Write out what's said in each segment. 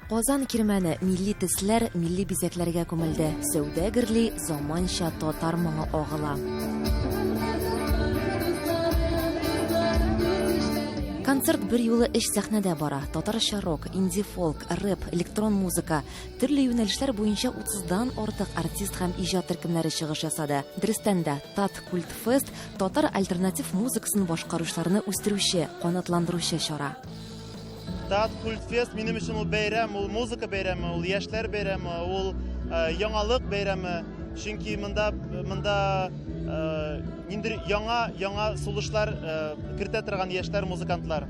Казан кирмәне милли төсләр, милли бизәкләргә күмелде. Сәүдә гөрли, заманча татар моңы агыла. Концерт бер юлы эш сәхнәдә бара. Татарча рок, инди-фолк, рэп, электрон музыка, төрле юнәлешләр буенча 30дан артык артист һәм иҗат төркемнәре чыгыш ясады. Дөрестән дә Тат Культ Фест татар альтернатив музыкасын башкаручыларны үстерүче, канатландыручы чара. Тат Культ Фест минем өчен ул бәйрәм, ул музыка бәйрәме, ул яшьләр бәйрәме, ул яңалык бәйрәме. Чөнки монда нинди яңа сулышлар кертә торган яшьләр музыкантлар.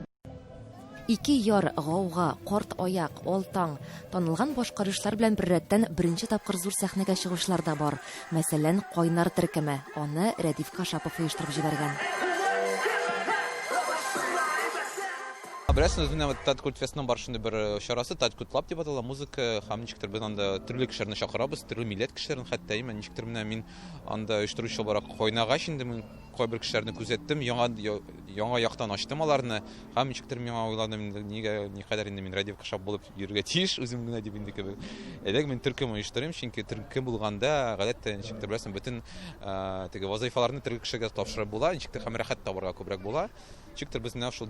Ике яр, гауга, карт аяк, алтаң, танылган башкарышлар белән беррәттән беренче тапкыр зур сәхнәгә чыгышлар да бар. Мәсәлән, Кайнар төркеме. Аны Рәдиф Кашапов оештырып җибәргән. Берәсен үзенә Тат Культ Фестның барышында бер чарасы Тат Культ Лаб дип атала, музыка һәм ничектер без анда төрле кешеләрне чакырабыз, төрле милләт кешеләрен, хәтта ничектер мин анда оештыручы барак кайнагач инде мин кайбер кешеләрне күзәттем, яңа яктан ачтым аларны һәм ничектер миңа уйладым, никадәр инде мин Рәдиф Кашап булып йөрергә тиеш үзем генә дип инде кебек. Элек мин төркем оештырыйм, чөнки төркем булганда гадәттә ничектер беләсең бөтен теге вазыйфаларны төрле кешегә тапшырып була, ничектер һәм рәхәт табарга күбрәк була. Чиктер без менә шул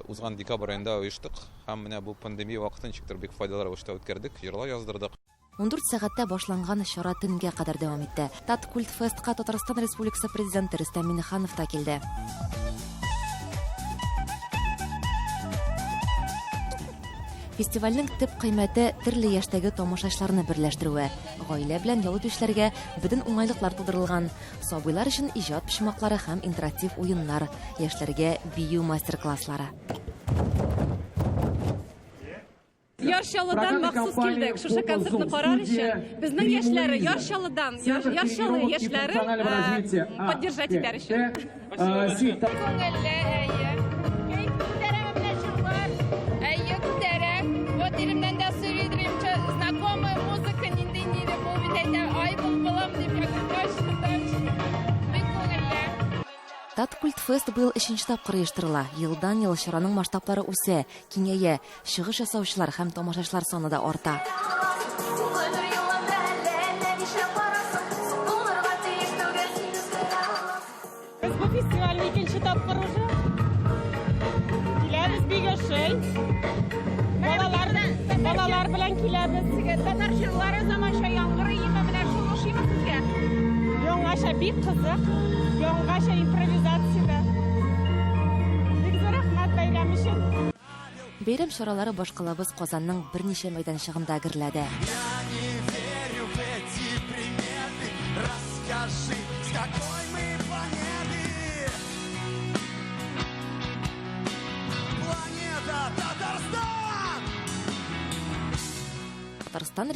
узган декабрь аенда оештык һәм менә бу пандемия вакытын чиктер бик файдалы рәвештә үткәрдек, җырлар яздырдык. 14 сәгатьтә башланган чара төнгә кадәр дәвам итте. Тат Культ Фестка Татарстан Республикасы президенты Рөстәм Миңнеханов та килде. Фестивальнең төп кыйммәте төрле яшьтәге тамашачыларны берләштерүе. Гаилә белән ял итүчеләргә бөтен уңайлыклар тудырылган. Сабыйлар өчен иҗат почмаклары һәм интерактив уеннар, яшьләргә бию мастер-класслары. Яршалыдан махсус килдек. Шушы концертны карар өчен. Безнең яшьләре Яршалыдан, Яршалы яшьләре поддержать итәр өчен. Elimden de söylediğim знакомая музыка нинди бу бит ай булам дип якынлаштым. Бик күңелле. Тат Культ Фест быел 3нче тапкыр оештырыла. Елдан-ел чараның масштаблары үсә, киңәя, чыгыш ясаучылар һәм тамашачылар саны да арта. Без бу фестивальне 2нче тапкыр уже. Киләбез бик яшәй. Балалар белән киләбез. Татар җырлары заманча яңгырый белән шулышыймы сезгә? Яңаша бик кызык. Яңаша импровизация. Бик рәхмәт бәйрәм өчен. Бәйрәм чаралары башкалабыз Казанның берничә мәйданчыгында гөрләде. Татарстан